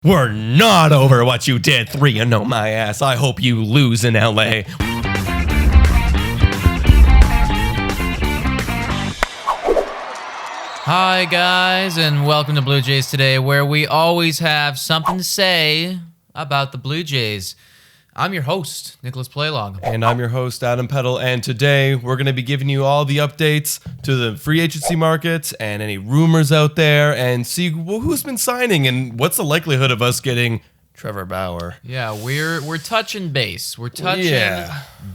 We're not over what you did 3-0 my ass. I hope you lose in LA. Hi guys, and welcome to Blue Jays Today, where we always have something to say about the Blue Jays. I'm your host, Nicholas Playlog. And I'm your host, Adam Peddle, and today we're going to be giving you all the updates to the free agency markets and any rumors out there and see who's been signing and what's the likelihood of us getting Trevor Bauer. Yeah, we're touching base. We're touching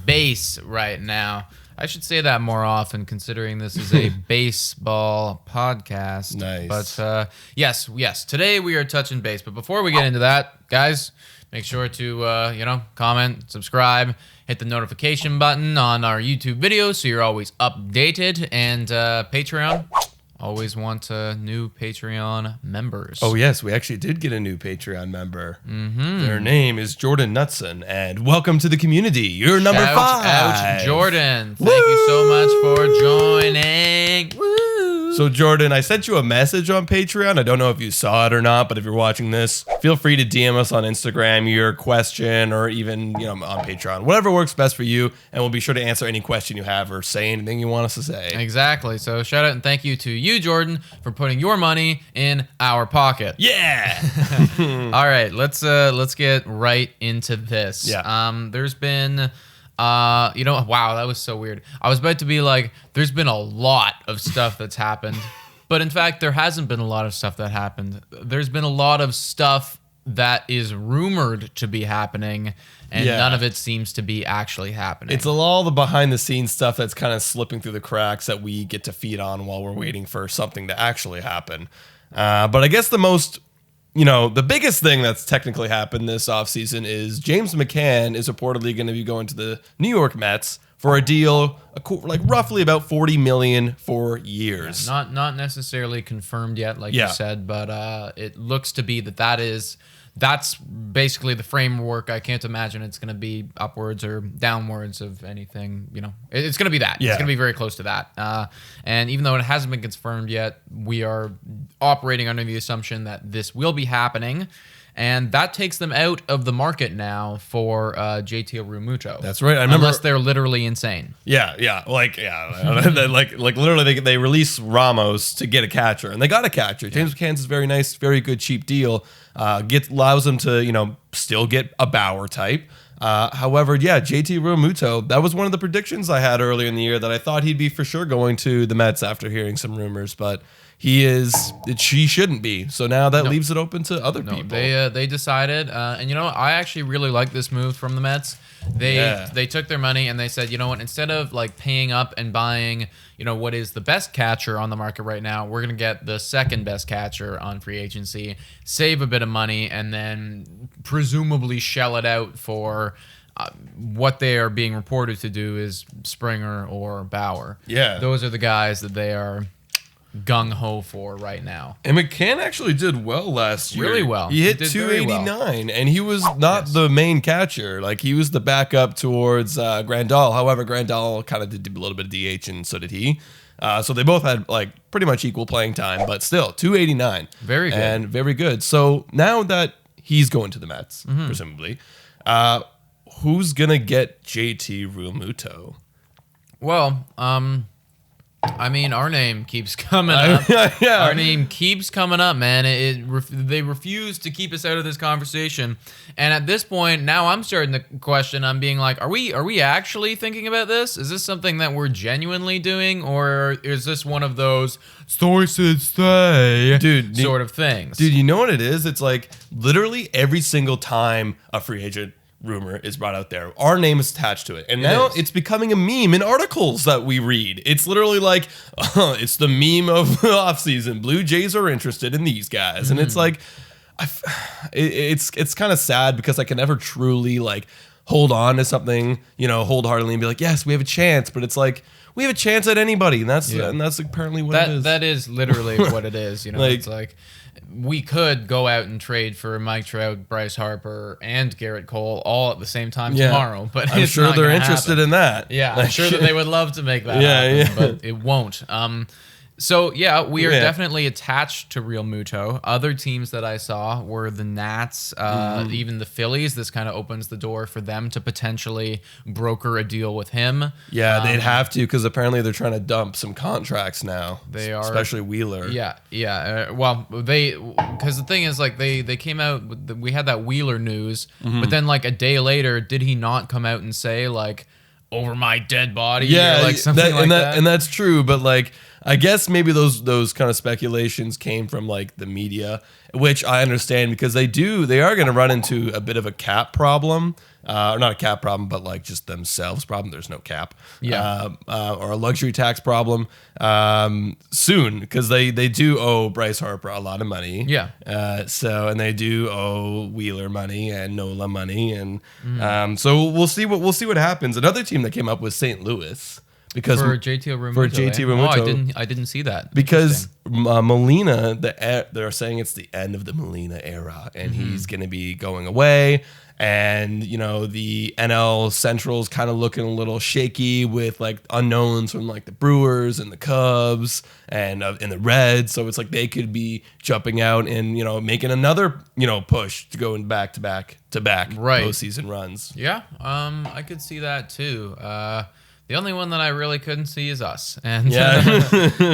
base right now. I should say that more often, considering this is a baseball podcast. Nice. But yes, today we are touching base. But before we get into that, guys, make sure to comment, subscribe, hit the notification button on our YouTube videos so you're always updated. And Patreon, always want new Patreon members. Oh, yes, we actually did get a new Patreon member. Their name is Jordan Knutson, and welcome to the community. You're number 5. Shout out, Jordan. Thank you so much for joining. Woo! So, Jordan, I sent you a message on Patreon. I don't know if you saw it or not, but if you're watching this, feel free to DM us on Instagram your question or even on Patreon. Whatever works best for you, and we'll be sure to answer any question you have or say anything you want us to say. Exactly. So, shout out and thank you to you, Jordan, for putting your money in our pocket. Yeah. All right, let's get right into this. Yeah. There's been wow, that was so weird. I was about to be like, there's been a lot of stuff that's happened, but in fact, there hasn't been a lot of stuff that happened. There's been a lot of stuff that is rumored to be happening, and none of it seems to be actually happening. It's all the behind-the-scenes stuff that's kind of slipping through the cracks that we get to feed on while we're waiting for something to actually happen. But I guess the biggest thing that's technically happened this offseason is James McCann is reportedly going to be going to the New York Mets for a deal like roughly about $40 million for years. Yeah, not necessarily confirmed yet, like you said, but it looks to be that's basically the framework. I can't imagine it's going to be upwards or downwards of anything. It's going to be that. Yeah. It's going to be very close to that. And even though it hasn't been confirmed yet, we are operating under the assumption that this will be happening. And that takes them out of the market now for JT Realmuto. That's right. I remember, unless they're literally insane. Like literally they release Ramos to get a catcher, and they got a catcher. James McCann's a very nice, very good, cheap deal. Allows them to still get a Bauer type. However, JT Realmuto, that was one of the predictions I had earlier in the year that I thought he'd be for sure going to the Mets after hearing some rumors, but she shouldn't be. So now that leaves it open to other people. They decided, and I actually really like this move from the Mets. They took their money and they said, you know what, instead of like paying up and buying, what is the best catcher on the market right now, we're going to get the second best catcher on free agency, save a bit of money, and then presumably shell it out for what they are being reported to do is Springer or Bauer. Yeah. Those are the guys that they are gung-ho for right now. And McCann actually did well last year. Really well. He hit 289, and he was not the main catcher. Like, he was the backup towards Grandal. However, Grandal kind of did a little bit of DH, and so did he. So they both had, pretty much equal playing time, but still, 289. Very good. And very good. So now that he's going to the Mets, presumably, who's going to get JT Realmuto? Well, our name keeps coming up. Our name keeps coming up, man. They refuse to keep us out of this conversation. And at this point, now I'm starting to question. I'm being like, are we actually thinking about this? Is this something that we're genuinely doing? Or is this one of those sources say sort of things? Dude, you know what it is? It's like literally every single time a free agent rumor is brought out there, our name is attached to it, and now it's becoming a meme in articles that we read. It's literally like, it's the meme of the offseason. Blue Jays are interested in these guys, and it's like, it's kind of sad because I can never truly hold on to something, wholeheartedly and be like, yes, we have a chance, but it's like, we have a chance at anybody, and that's apparently what it is. That is literally what it is. It's like, we could go out and trade for Mike Trout, Bryce Harper, and Garrett Cole all at the same time tomorrow. But I'm sure they're interested in that. Yeah, I'm sure that they would love to make that happen, but it won't. So, yeah, we are definitely attached to Real Muto. Other teams that I saw were the Nats, even the Phillies. This kind of opens the door for them to potentially broker a deal with him. Yeah, they'd have to because apparently they're trying to dump some contracts now. They are. Especially Wheeler. Yeah. Well, because the thing is, like, they came out, we had that Wheeler news, but then, like, a day later, did he not come out and say, like, over my dead body? Yeah, or like something like that. And that's true, but, like, I guess maybe those kind of speculations came from like the media, which I understand because they are going to run into a bit of a cap problem, or not a cap problem, but like just themselves problem. There's no cap, or a luxury tax problem soon because they do owe Bryce Harper a lot of money. Yeah. And they do owe Wheeler money and Nola money, and so we'll see what happens. Another team that came up was St. Louis. Because for JT Realmuto. I didn't see that. Because Molina, they're saying it's the end of the Molina era, and he's going to be going away. And, you know, the NL Central's kind of looking a little shaky with, like, unknowns from, like, the Brewers and the Cubs and the Reds. So it's like they could be jumping out and, you know, making another, you know, push to go in back-to-back postseason runs. Yeah, I could see that, too. The only one that I really couldn't see is us, and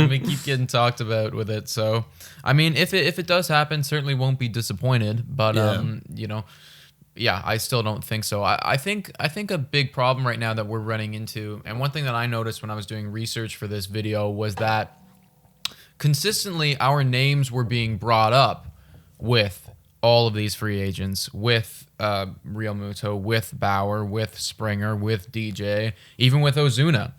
we keep getting talked about with it. So, I mean, if it does happen, certainly won't be disappointed. But you know, I still don't think so. I think a big problem right now that we're running into, and one thing that I noticed when I was doing research for this video was that consistently our names were being brought up with all of these free agents, with Real Muto, with Bauer, with Springer, with DJ, even with Ozuna.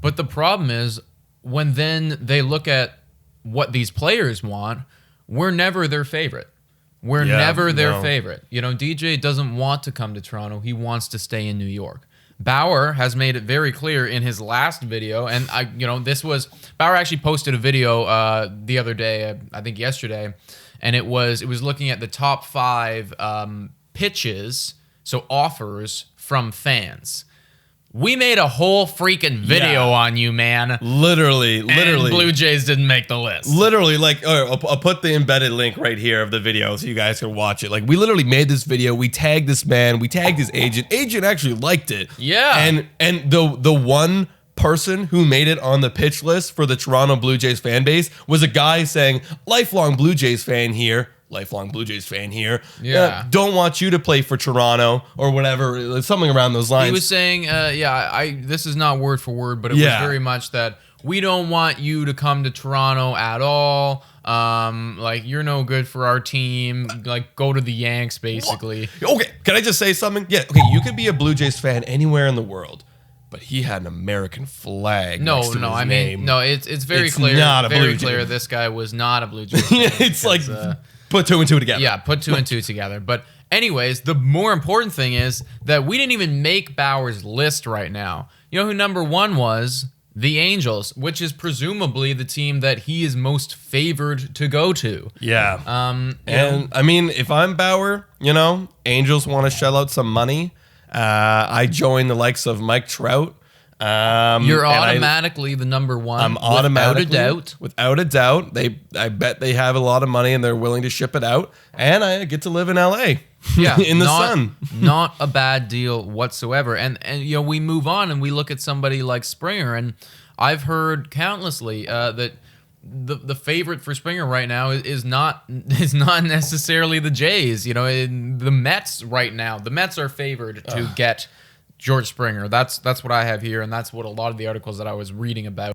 But the problem is when then they look at what these players want, we're never their favorite. We're never their favorite. You know, DJ doesn't want to come to Toronto. He wants to stay in New York. Bauer has made it very clear in his last video, and Bauer actually posted a video the other day, I think yesterday, and it was looking at the top 5 pitches, so offers from fans. We made a whole freaking video on you, man. Literally. And Blue Jays didn't make the list. Literally, like, I'll put the embedded link right here of the video so you guys can watch it. Like, we literally made this video. We tagged this man. We tagged his agent. Agent actually liked it. Yeah. And the one person who made it on the pitch list for the Toronto Blue Jays fan base was a guy saying, lifelong Blue Jays fan here. Don't want you to play for Toronto or whatever, something around those lines. He was saying, this is not word for word, but it was very much that we don't want you to come to Toronto at all. Like, you're no good for our team. Like, go to the Yanks, basically. Okay, can I just say something? Yeah, okay, you could be a Blue Jays fan anywhere in the world, but he had an American flag. It's very clear. Very clear. This guy was not a Blue Jays fan. It's like put 2 and 2 together. Yeah, put 2 and 2 together. But anyways, the more important thing is that we didn't even make Bauer's list right now. You know who number 1 was? The Angels, which is presumably the team that he is most favored to go to. Yeah. I mean, if I'm Bauer, you know, Angels want to shell out some money. I join the likes of Mike Trout. You're automatically the number 1. I'm automatically, without a doubt. I bet they have a lot of money and they're willing to ship it out. And I get to live in LA. Yeah, in the sun. Not a bad deal whatsoever. And you know, we move on and we look at somebody like Springer, and I've heard countlessly that the favorite for Springer right now is not necessarily the Jays. You know, the Mets right now. The Mets are favored to get George Springer. That's what I have here, and that's what a lot of the articles that I was reading about.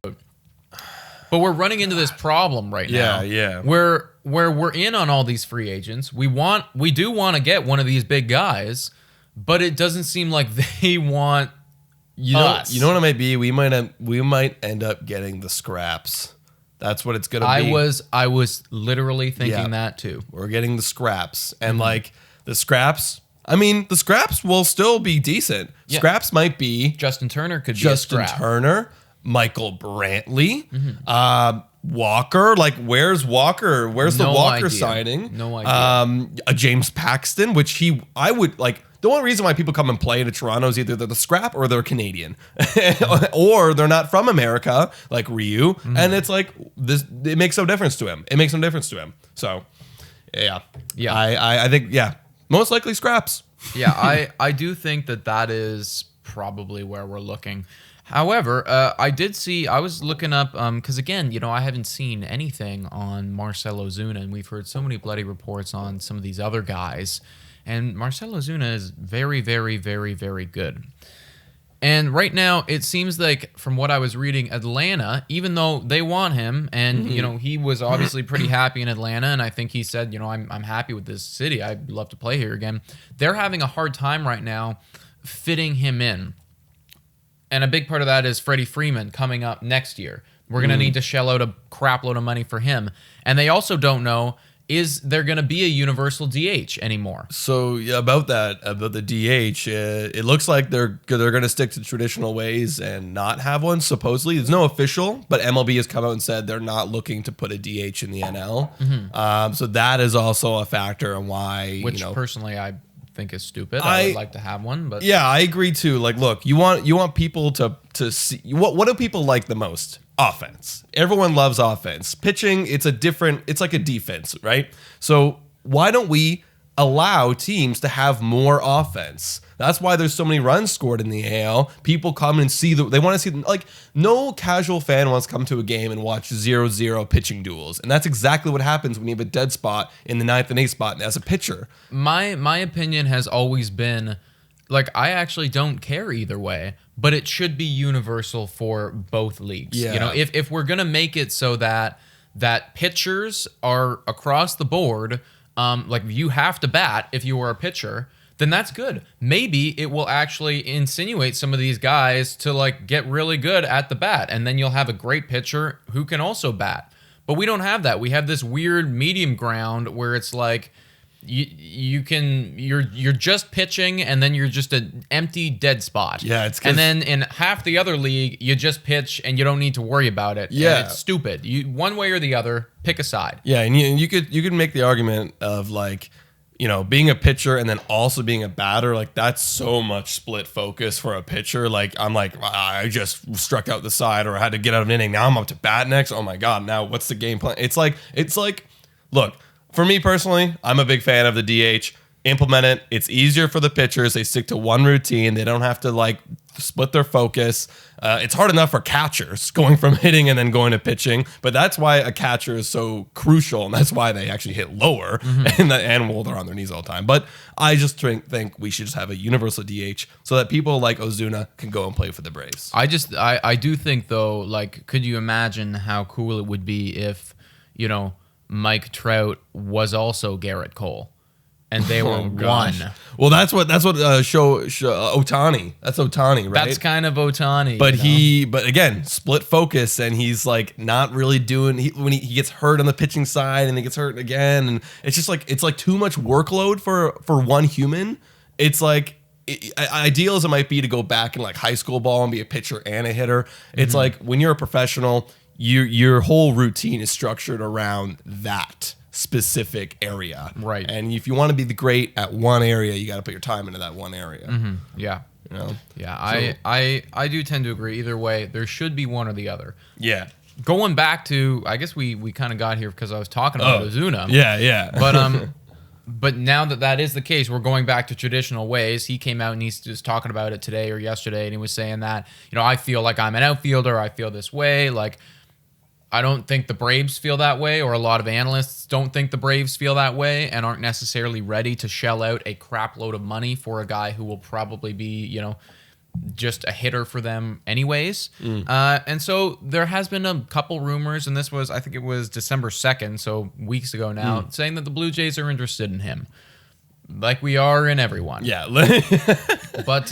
But we're running into this problem right now. Yeah. Where we're in on all these free agents. We do want to get one of these big guys, but it doesn't seem like they want us. You know what it might be? We might end up getting the scraps. That's what it's gonna be. I was literally thinking that too. We're getting the scraps, and like the scraps. I mean, the scraps will still be decent. Yeah. Scraps might be Justin Turner could be Justin a scrap. Turner, Michael Brantley. Walker, like where's Walker? Where's the No Walker idea. signing? No idea. A James Paxton, which I would like. The only reason why people come and play to Toronto is either they're the scrap or they're Canadian, or they're not from America, like Ryu. And it's like this. It makes no difference to him. It makes no difference to him. So, yeah. I think most likely scraps. Yeah, I do think that is probably where we're looking. However, I was looking up, because again, I haven't seen anything on Marcell Ozuna, and we've heard so many bloody reports on some of these other guys. And Marcell Ozuna is very, very, very, very good. And right now, it seems like, from what I was reading, Atlanta, even though they want him, and he was obviously pretty happy in Atlanta, and I think he said, I'm happy with this city. I'd love to play here again. They're having a hard time right now fitting him in. And a big part of that is Freddie Freeman coming up next year. We're going to need to shell out a crap load of money for him. And they also don't know, is there going to be a universal DH anymore? So about the DH, it looks like they're going to stick to traditional ways and not have one. Supposedly, it's no official, but MLB has come out and said they're not looking to put a DH in the NL. So that is also a factor in why. Which personally I think is stupid. I would like to have one, but yeah, I agree too. Like, look, you want people to see what do people like the most? Offense. Everyone loves offense. Pitching, it's like a defense, right? So why don't we allow teams to have more offense? That's why there's so many runs scored in the AL. People come and they want to see them. Like, no casual fan wants to come to a game and watch 0-0 pitching duels. And that's exactly what happens when you have a dead spot in the 9th and 8th spot as a pitcher. My opinion has always been, like, I actually don't care either way, but it should be universal for both leagues. Yeah. If we're gonna make it so that pitchers are across the board, like you have to bat if you are a pitcher, then that's good. Maybe it will actually insinuate some of these guys to like get really good at the bat, and then you'll have a great pitcher who can also bat. But we don't have that. We have this weird medium ground where it's like, you're just pitching, and then you're just an empty dead spot. Yeah, and then in half the other league, you just pitch and you don't need to worry about it. Yeah, and it's stupid. You one way or the other, pick a side. Yeah, and you could make the argument of like, being a pitcher and then also being a batter, like that's so much split focus for a pitcher. Like I'm like, I just struck out the side or I had to get out of an inning. Now I'm up to bat next. Oh my God, now what's the game plan? It's like, look. For me personally, I'm a big fan of the DH. Implement it. It's easier for the pitchers. They stick to one routine. They don't have to like split their focus. It's hard enough for catchers going from hitting and then going to pitching, but that's why a catcher is so crucial, and that's why they actually hit lower and they're on their knees all the time. But I just think we should just have a universal DH so that people like Ozuna can go and play for the Braves. I do think though, like, could you imagine how cool it would be if, Mike Trout was also Garrett Cole, and they were one. Well, that's what Ohtani. That's Ohtani, right? That's kind of Ohtani. But again, split focus, and he's like not really doing. When he gets hurt on the pitching side, and he gets hurt again, and it's just like too much workload for one human. It's like, ideal as it might be to go back in like high school ball and be a pitcher and a hitter. It's like when you're a professional, your whole routine is structured around that specific area, right? And if you want to be the great at one area, you got to put your time into that one area. Yeah, yeah. I do tend to agree. Either way, there should be one or the other. Yeah. Going back to, I guess we kind of got here because I was talking about Ozuna. Yeah. But now that is the case, we're going back to traditional ways. He came out and he's just talking about it today or yesterday, and he was saying that, I feel like I'm an outfielder. I feel this way. Like, I don't think the Braves feel that way, or a lot of analysts don't think the Braves feel that way and aren't necessarily ready to shell out a crap load of money for a guy who will probably be, just a hitter for them anyways. And so there has been a couple rumors, and this was, I think it was December 2nd, so weeks ago now, saying that the Blue Jays are interested in him. Like we are in everyone. Yeah. But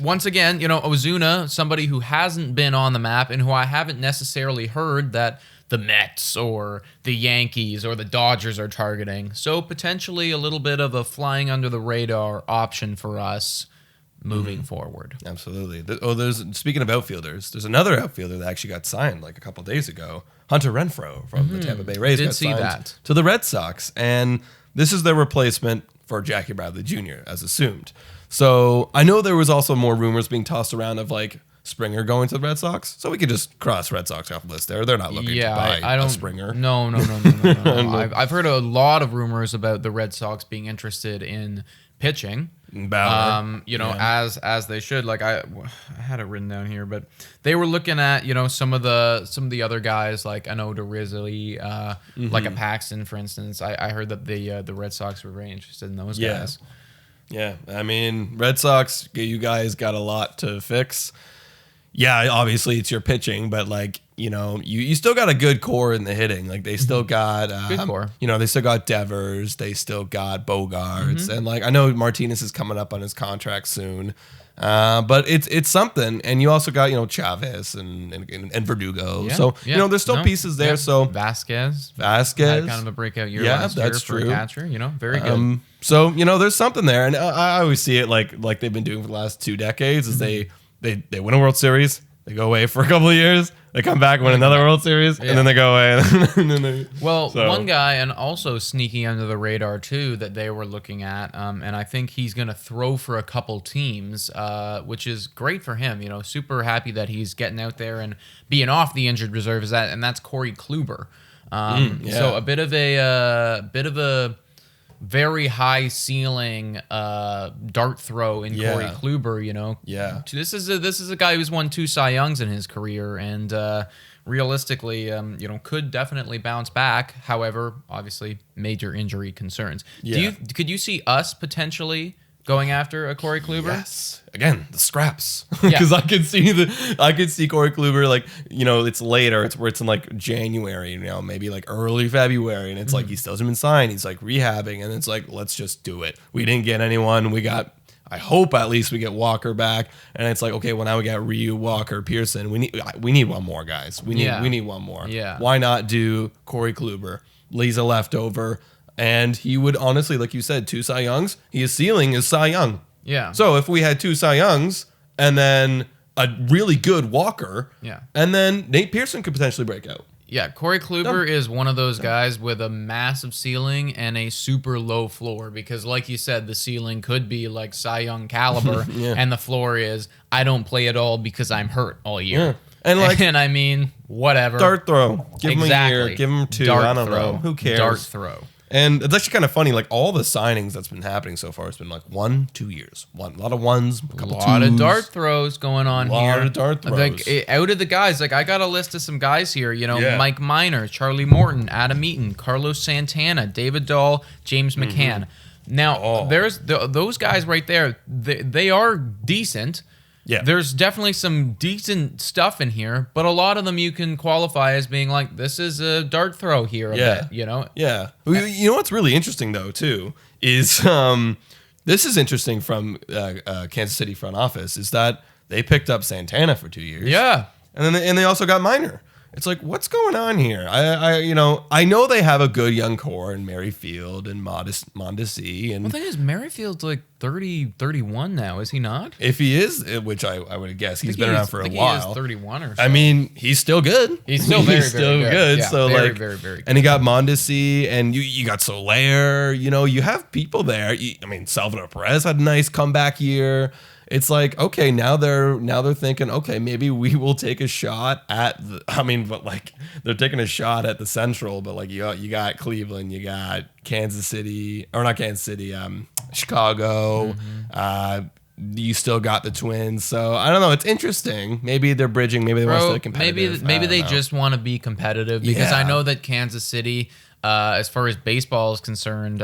once again, Ozuna, somebody who hasn't been on the map and who I haven't necessarily heard that the Mets or the Yankees or the Dodgers are targeting. So potentially a little bit of a flying under the radar option for us. moving forward. Absolutely. There's speaking of outfielders, there's another outfielder that actually got signed like a couple days ago. Hunter Renfroe from the Tampa Bay Rays got signed to the Red Sox, and this is their replacement for Jackie Bradley Jr. as assumed. So I know there was also more rumors being tossed around of like Springer going to the Red Sox, so we could just cross Red Sox off the list there. They're not looking to buy a Springer. No. I've heard a lot of rumors about the Red Sox being interested in pitching. Bauer. As they should. Like I had it written down here, but they were looking at some of the other guys like an Oda Rizzi, like a Paxton, for instance. I heard that the Red Sox were very interested in those guys. Yeah, I mean, Red Sox, you guys got a lot to fix. Yeah, obviously it's your pitching, but like, you still got a good core in the hitting. Like they still got good core. They still got Devers, they still got Bogarts, and like I know Martinez is coming up on his contract soon. But it's something, and you also got Chavez and Verdugo. Yeah, so there's still pieces there. So Vasquez had kind of a breakout year last year for a catcher. Very good. So there's something there, and I always see it like they've been doing for the last 2 decades. Is they win a World Series, they go away for a couple of years, they come back, win another World Series, and then they go away. One guy, and also sneaking under the radar too, that they were looking at, and I think he's going to throw for a couple teams, which is great for him. Super happy that he's getting out there and being off the injured reserve. And that's Corey Kluber. So a bit of a very high ceiling dart throw in Corey Kluber, Yeah. This is a guy who's won 2 Cy Youngs in his career, and realistically, could definitely bounce back. However, obviously, major injury concerns. Yeah. Could you see us potentially going after a Corey Kluber? Yes. Again, the scraps. Because I could see Corey Kluber like, it's later. It's where it's in like January, maybe like early February, and it's like he still hasn't been signed. He's like rehabbing, and it's like, let's just do it. We didn't get anyone. I hope at least we get Walker back, and it's like, okay, well now we got Ryu, Walker, Pearson. We need one more, guys. We need one more. Yeah. Why not do Corey Kluber? Lee's a leftover. And he would honestly, like you said, 2 Cy Youngs. His ceiling is Cy Young. Yeah. So if we had 2 Cy Youngs and then a really good Walker, and then Nate Pearson could potentially break out. Yeah, Corey Kluber is one of those guys with a massive ceiling and a super low floor, because like you said, the ceiling could be like Cy Young caliber, and the floor is, I don't play at all because I'm hurt all year. Yeah. And I mean, whatever. Dart throw. Give him a year. Give him 2. I don't know. Who cares? Dart throw. And it's actually kind of funny, like all the signings that's been happening so far, it's been like 1, 2 years. A lot of ones, a couple twos. A lot of dart throws going on here. A lot of dart throws. Like, out of the guys, like I got a list of some guys here, Mike Minor, Charlie Morton, Adam Eaton, Carlos Santana, David Dahl, James McCann. Now, there's those guys right there. They are decent. Yeah. There's definitely some decent stuff in here, but a lot of them you can qualify as being like, this is a dart throw here a bit, Yeah. You know what's really interesting, though, too, is this is interesting from Kansas City front office, is that they picked up Santana for 2 years. Yeah. And then they also got Minor. It's like, what's going on here? I know they have a good young core in Merrifield and Mondesi. And the thing is, Merrifield's like 30, 31 now, is he not? If he is, which I would guess, he's been around for a while. He is 31 or so. I mean, he's still good. He's still very, very good. Yeah, so very, like, very, very good. And he got Mondesi, and you got Soler. You have people there. Salvador Perez had a nice comeback year. It's like, okay, now they're thinking, okay, maybe we will take a shot at they're taking a shot at the Central, but like you got Cleveland, you got Kansas City, or not Kansas City, Chicago, you still got the Twins. So I don't know, it's interesting. Maybe they're bridging, maybe they want to stay competitive. Maybe they just want to be competitive, because I know that Kansas City, as far as baseball is concerned,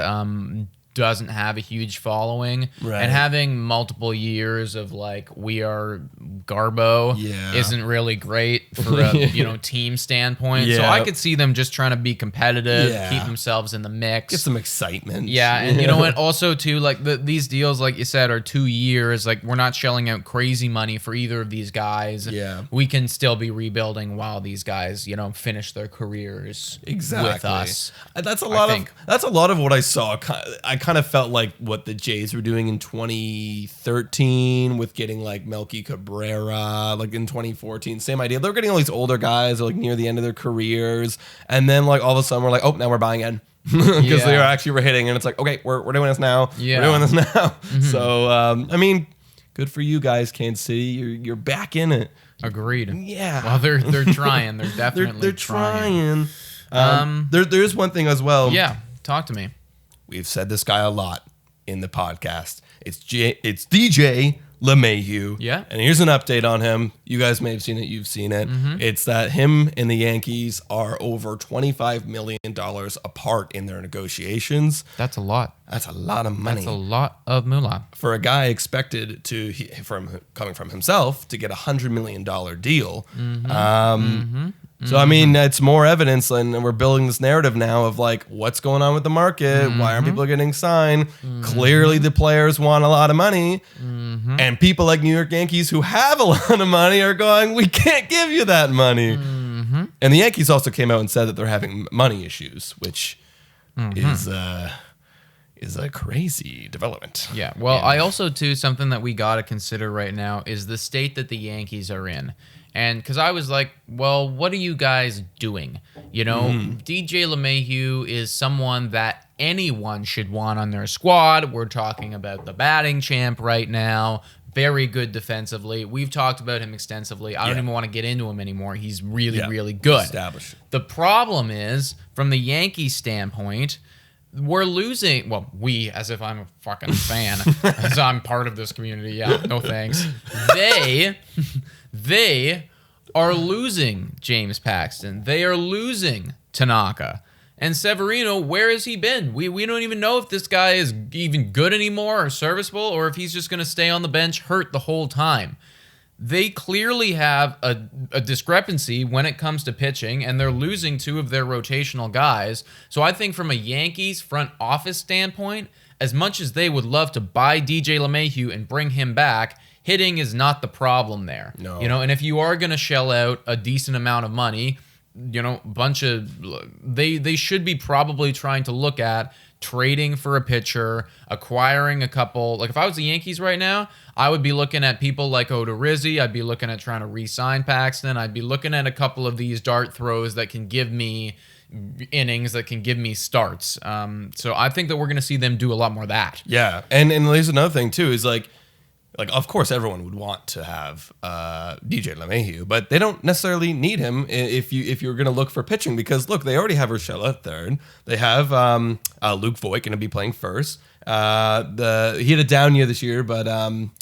doesn't have a huge following, and having multiple years of like, we are Garbo isn't really great for a team standpoint. So I could see them just trying to be competitive, keep themselves in the mix, get some excitement. And you know what, also too, like these deals, like you said, are 2 years. Like, we're not shelling out crazy money for either of these guys. We can still be rebuilding while these guys finish their careers with us. That's a lot of what I saw. I kind of felt like what the Jays were doing in 2013 with getting like Melky Cabrera, like in 2014, same idea. They're getting all these older guys like near the end of their careers, and then like all of a sudden we're like, oh, now we're buying in. Because they were hitting, and it's like, okay, we're doing this now. Yeah. We're doing this now. Mm-hmm. So, I mean, good for you guys, Kansas City. You're back in it. Agreed. Yeah. Well, they're trying. They're definitely they're trying. There's one thing as well. Yeah. Talk to me. We've said this guy a lot in the podcast. It's DJ LeMahieu. Yeah. And here's an update on him. You guys may have seen it. You've seen it. Mm-hmm. It's that him and the Yankees are over $25 million apart in their negotiations. That's a lot. That's a lot of money. That's a lot of moolah. For a guy expected to, coming from himself, to get a $100 million deal. Mm-hmm. So, I mean, it's more evidence, and we're building this narrative now of, like, what's going on with the market? Mm-hmm. Why aren't people getting signed? Mm-hmm. Clearly, the players want a lot of money, and people like New York Yankees who have a lot of money are going, we can't give you that money. Mm-hmm. And the Yankees also came out and said that they're having money issues, which is a crazy development. Yeah, well, I also, too, something that we got to consider right now is the state that the Yankees are in. And because I was like, well, what are you guys doing? You know, DJ LeMahieu is someone that anyone should want on their squad. We're talking about the batting champ right now. Very good defensively. We've talked about him extensively. I don't even want to get into him anymore. He's really, really good. Established. The problem is, from the Yankees standpoint, we're losing. Well, we, as if I'm a fucking fan, as I'm part of this community. Yeah, no thanks. They are losing James Paxton. They are losing Tanaka. And Severino, where has he been? We don't even know if this guy is even good anymore or serviceable, or if he's just going to stay on the bench hurt the whole time. They clearly have a discrepancy when it comes to pitching, and they're losing two of their rotational guys. So I think from a Yankees front office standpoint, as much as they would love to buy DJ LeMahieu and bring him back, hitting is not the problem there. No. You know, and if you are going to shell out a decent amount of money, you know, they should be probably trying to look at trading for a pitcher, acquiring a couple. Like if I was the Yankees right now, I would be looking at people like Odorizzi. I'd be looking at trying to re-sign Paxton. I'd be looking at a couple of these dart throws that can give me innings, that can give me starts. So I think that we're going to see them do a lot more of that. Yeah, and there's another thing too is like of course everyone would want to have DJ LeMahieu, but they don't necessarily need him if you're going to look for pitching, because look, they already have Urshela at third. They have Luke Voigt going to be playing first. He had a down year this year, but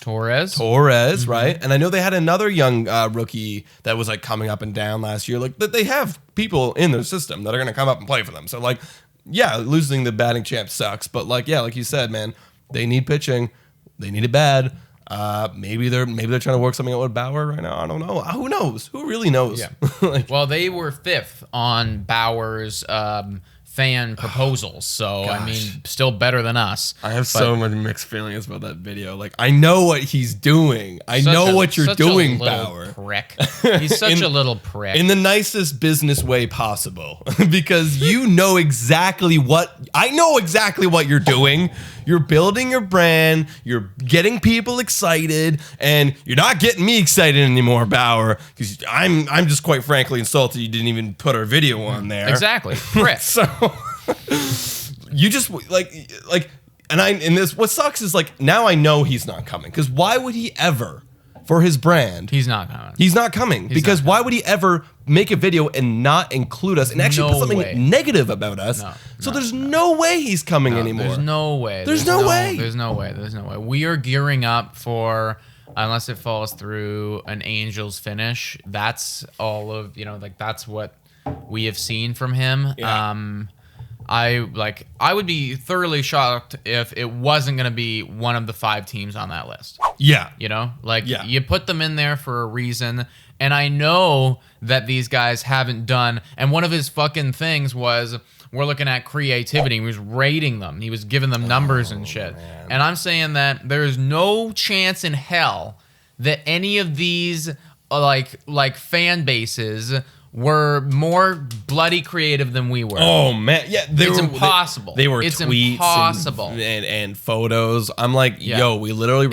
Torres, right? And I know they had another young rookie that was like coming up and down last year. Like they have people in their system that are going to come up and play for them. So like, yeah, losing the batting champ sucks, but like, yeah, like you said, man, they need pitching. They need it bad. Maybe they're trying to work something out with Bauer right now. I don't know. Who knows? Who really knows? Yeah. Well, they were 5th on Bauer's fan proposals, so I mean, still better than us. I have so many mixed feelings about that video. Like, I know what he's doing. I know what you're doing, Bauer. Prick. He's such a little prick. In the nicest business way possible, because you know exactly what you're doing. You're building your brand, you're getting people excited, and you're not getting me excited anymore, Bauer, because I'm just quite frankly insulted you didn't even put our video on there. Exactly. Prick. So you just and this what sucks is like now I know he's not coming, because why would he ever? For his brand, he's not coming. He's not coming because why would he ever make a video and not include us and actually put something negative about us? There's no way he's coming anymore. There's no way. There's no way. There's no way. There's no way. We are gearing up for, unless it falls through, an Angels finish. That's all of, like that's what we have seen from him. Yeah. I would be thoroughly shocked if it wasn't going to be one of the 5 teams on that list. Yeah. You put them in there for a reason. And I know that these guys haven't done, and one of his fucking things was, we're looking at creativity. He was rating them. He was giving them numbers and shit. Man. And I'm saying that there's no chance in hell that any of these like fan bases were more bloody creative than we were. Oh man, yeah, it's impossible. They were it's tweets impossible. And photos. I'm like, yo, we literally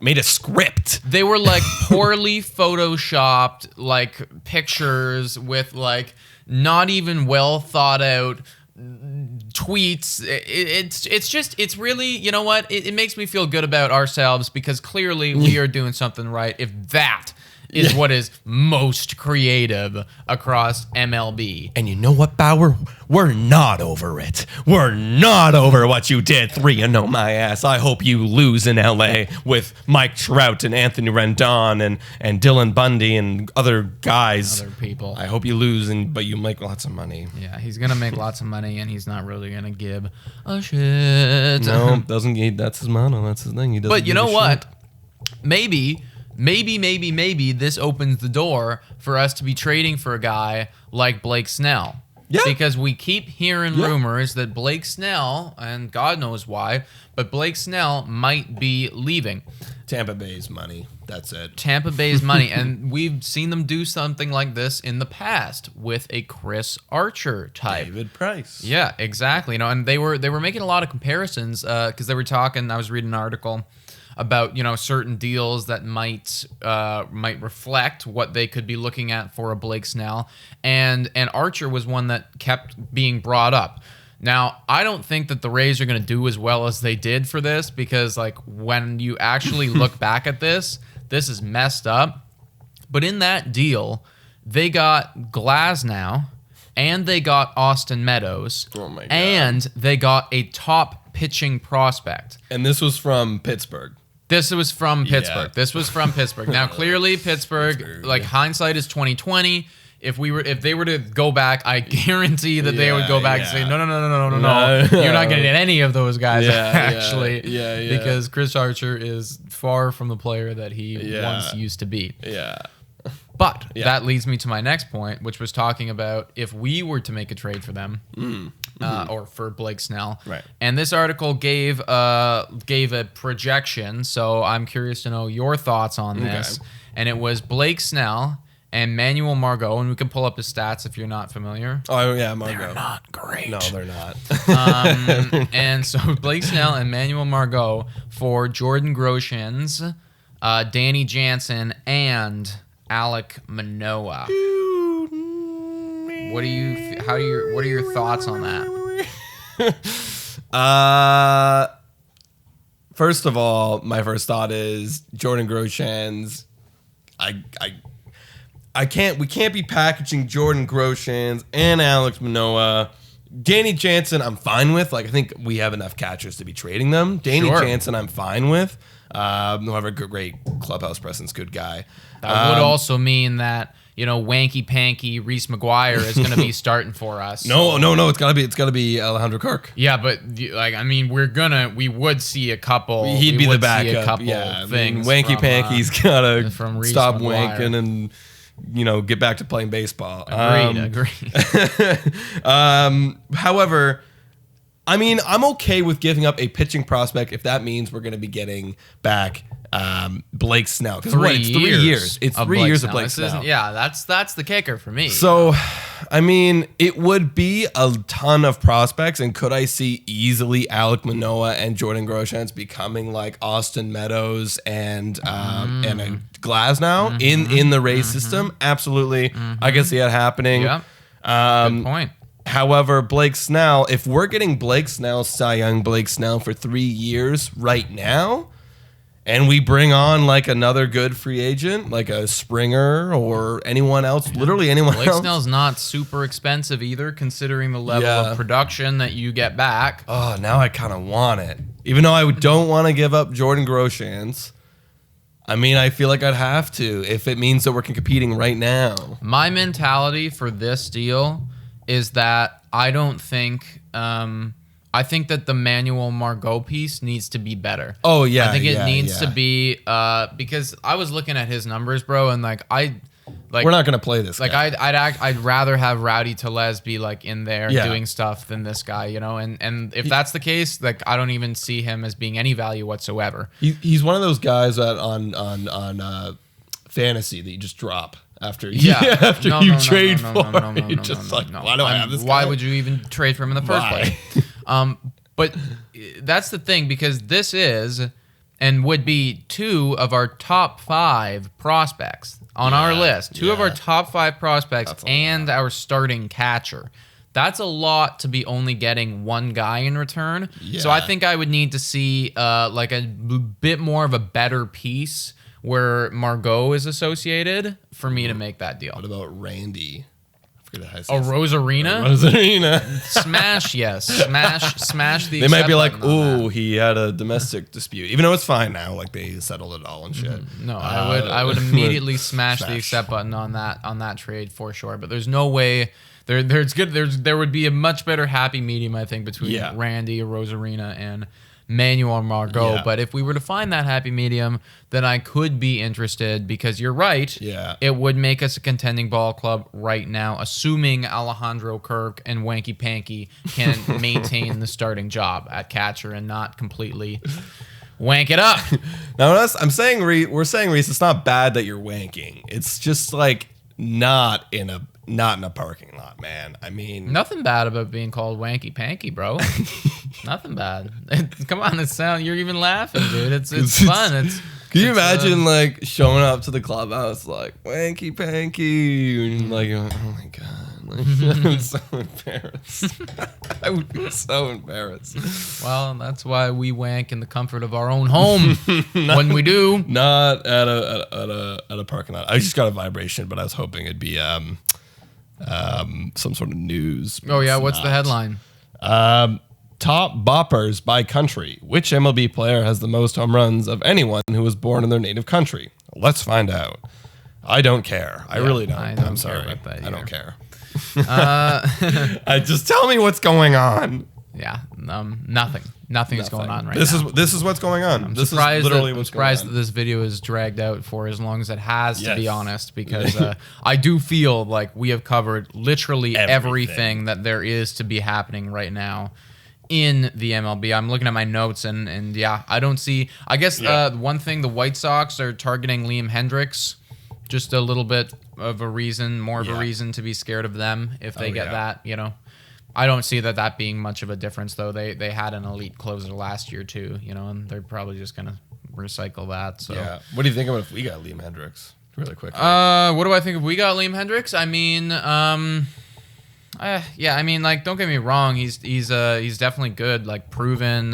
made a script. They were like poorly photoshopped, like pictures with like not even well thought out tweets. It's really, you know what? It makes me feel good about ourselves because clearly we are doing something right. If that is what is most creative across MLB. And you know what, Bauer? We're not over it. We're not over what you did 3-0 my ass. I hope you lose in LA with Mike Trout and Anthony Rendon and Dylan Bundy and other guys. Other people. I hope you lose, but you make lots of money. Yeah, he's going to make lots of money and he's not really going to give a shit. No, that's his motto. That's his thing. He doesn't. But you know what? Maybe this opens the door for us to be trading for a guy like Blake Snell. Yeah. Because we keep hearing rumors that Blake Snell, and God knows why, but Blake Snell might be leaving. Tampa Bay's money. That's it. Tampa Bay's money. And we've seen them do something like this in the past with a Chris Archer type. David Price. Yeah, exactly. You know, and they were making a lot of comparisons because they were talking. I was reading an article about, you know, certain deals that might reflect what they could be looking at for a Blake Snell, and Archer was one that kept being brought up. Now, I don't think that the Rays are going to do as well as they did for this because, like, when you actually look back at this is messed up. But in that deal, they got Glasnow and they got Austin Meadows. Oh my God. And they got a top pitching prospect. And this was from Pittsburgh. This was from Pittsburgh. Yeah. This was from Pittsburgh. Now, clearly, Pittsburgh, like hindsight is 2020. If they were to go back, I guarantee that they would go back and say, no. You're not going to get any of those guys, actually. Yeah. Because Chris Archer is far from the player that he once used to be. Yeah. But that leads me to my next point, which was talking about if we were to make a trade for them, or for Blake Snell. Right. And this article gave a projection, so I'm curious to know your thoughts on this. Okay. And it was Blake Snell and Manuel Margot, and we can pull up his stats if you're not familiar. Oh, yeah, Margot. They're not great. No, they're not. And so Blake Snell and Manuel Margot for Jordan Groshans, Danny Jansen, and Alek Manoah. What are your thoughts on that? First of all, my first thought is Jordan Groshans. We can't be packaging Jordan Groshans and Alek Manoah. Danny Jansen, I'm fine with. Like, I think we have enough catchers to be trading them. Danny Jansen, I'm fine with. However, great clubhouse presence, good guy. That would also mean that, you know, wanky panky Reese McGuire is going to be starting for us. No. It's gotta be Alejandro Kirk. Yeah, but like, I mean, we would see a couple. He'd be the backup. Things. Wanky panky's gotta stop McGuire. wanking and, you know, get back to playing baseball. Agreed. However, I mean, I'm okay with giving up a pitching prospect if that means we're going to be getting back Blake Snell. Because it's 3 years. It's 3 years of Blake Snell. Yeah, that's the kicker for me. So, I mean, it would be a ton of prospects, and could I see easily Alek Manoah and Jordan Groshans becoming like Austin Meadows and a Glasnow in the Rays system? Absolutely. I can see it happening. Yeah. Good point. However, Blake Snell, if we're getting Blake Snell, Cy Young Blake Snell for 3 years right now, and we bring on like another good free agent, like a Springer or anyone else, literally anyone else. Blake Snell's not super expensive either, considering the level of production that you get back. Oh, now I kind of want it. Even though I don't want to give up Jordan Groshans. I mean, I feel like I'd have to if it means that we're competing right now. My mentality for this deal is that I don't think I think that the Manuel Margot piece needs to be better. Oh yeah, I think it needs to be because I was looking at his numbers, bro, and we're not gonna play this. Like guy. I'd rather have Rowdy Tellez be like in there doing stuff than this guy, you know. And if that's the case, like I don't even see him as being any value whatsoever. He's one of those guys that on fantasy that you just drop after Yeah. after No, you no, no, trade no, no, for no, no, no, it. no, Just no, like, no. why do I have this Why guy? would you even trade for him in the first Why? place? But that's the thing, because this is and would be 2 of our top 5 prospects on our list. 2 of our top 5 prospects and our starting catcher. That's a lot to be only getting one guy in return. Yeah. So I think I would need to see like a bit more of a better piece where Margot is associated for me to make that deal. What about Randy? I forget how to say A his- Rosarina? Rosarina. Smash, yes. Smash the They might be like, accept button on ooh, he had a domestic dispute. Even though it's fine now, like they settled it all and shit. No, I would immediately smash the Smash. accept button on that trade for sure. But there's no way there would be a much better happy medium, I think, between Randy, Rosarina, and Manuel Margot. Yeah. But if we were to find that happy medium, then I could be interested, because you're right. Yeah. It would make us a contending ball club right now, assuming Alejandro Kirk and Wanky Panky can maintain the starting job at catcher and not completely wank it up. Now, I'm saying, we're saying, Reese, it's not bad that you're wanking. It's just like not in a parking lot, man. I mean, Nothing bad about being called Wanky Panky, bro. Nothing bad. Come on, you're even laughing, dude. It's fun. Can you imagine like showing up to the clubhouse like Wanky Panky and like, oh my god, like, I'm so embarrassed. I would be so embarrassed. Well, that's why we wank in the comfort of our own home when we do. Not at a parking lot. I just got a vibration, but I was hoping it'd be some sort of news. but Oh yeah, it's what's the not. headline? Top boppers by country. Which MLB player has the most home runs of anyone who was born in their native country? Let's find out. I don't care. I really don't. I don't I'm care sorry. about that I don't either. care. I just tell me what's going on. Yeah, nothing. Nothing is going on right This now. is what's going on. This is Surprised literally that, what's I'm surprised going that on. this video is dragged out for as long as it has, to be Yes. honest, because I do feel like we have covered literally everything that there is to be happening right now in the MLB. I'm looking at my notes and yeah, I don't see. I guess one thing, the White Sox are targeting Liam Hendricks. Just a little bit of a reason, more of a reason to be scared of them if they get that, you know. I don't see that being much of a difference, though. They had an elite closer last year, too, you know, and they're probably just going to recycle that. So. Yeah. What do you think about if we got Liam Hendricks? Really quick. What do I think if we got Liam Hendricks? I mean, yeah, I mean, like, don't get me wrong. He's definitely good, like, proven.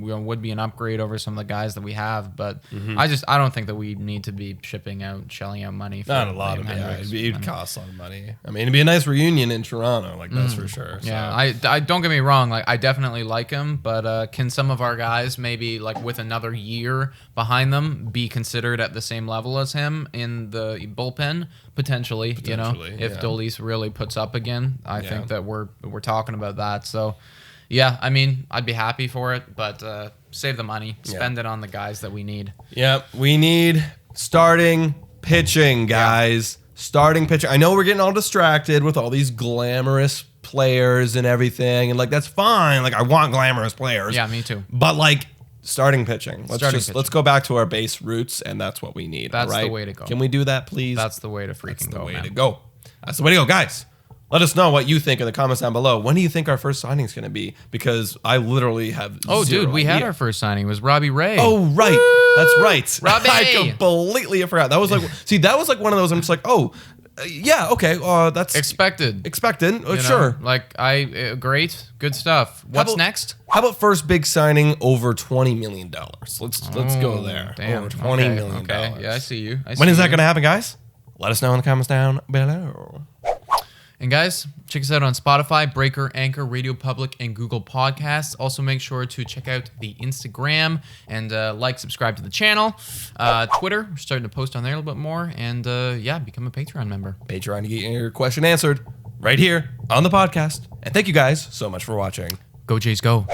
Would be an upgrade over some of the guys that we have, but I don't think that we need to be shelling out money for Not a lot Liam of Hendricks. it'd cost a lot of money. I mean, it'd be a nice reunion in Toronto, like that's for sure. So. Yeah, I don't get me wrong. Like, I definitely like him, but can some of our guys maybe, like, with another year behind them, be considered at the same level as him in the bullpen? Potentially, you know, if Dolis really puts up again, I think that we're talking about that. So, yeah, I mean, I'd be happy for it, but save the money, spend it on the guys that we need. Yeah, we need starting pitching, guys. Starting pitching. I know we're getting all distracted with all these glamorous players and everything, and like that's fine. Like I want glamorous players. Yeah, me too. But like starting pitching. Pitching. Let's go back to our base roots, and that's what we need. That's right? the way to go. Can we do that, please? That's the way to freaking That's the go, way man. to go. That's the way to go, guys. Let us know what you think in the comments down below. When do you think our first signing is going to be? Because I literally have Oh, zero dude, we had idea. our first signing. It was Robbie Ray. Oh, right. That's right. Robbie. I completely forgot. That was like, see, that was like one of those. I'm just like, oh, yeah, okay. That's expected. expected. You know? Sure. Like great, good stuff. What's about- next? How about first big signing over $20 million? Let's go there. Damn. Over $20 million. Okay. Yeah, I see you. When is that going to happen, guys? Let us know in the comments down below. And guys, check us out on Spotify, Breaker, Anchor, Radio Public, and Google Podcasts. Also, make sure to check out the Instagram and subscribe to the channel. Twitter, we're starting to post on there a little bit more. And yeah, become a Patreon member. Patreon to get your question answered right here on the podcast. And thank you guys so much for watching. Go Jays, go.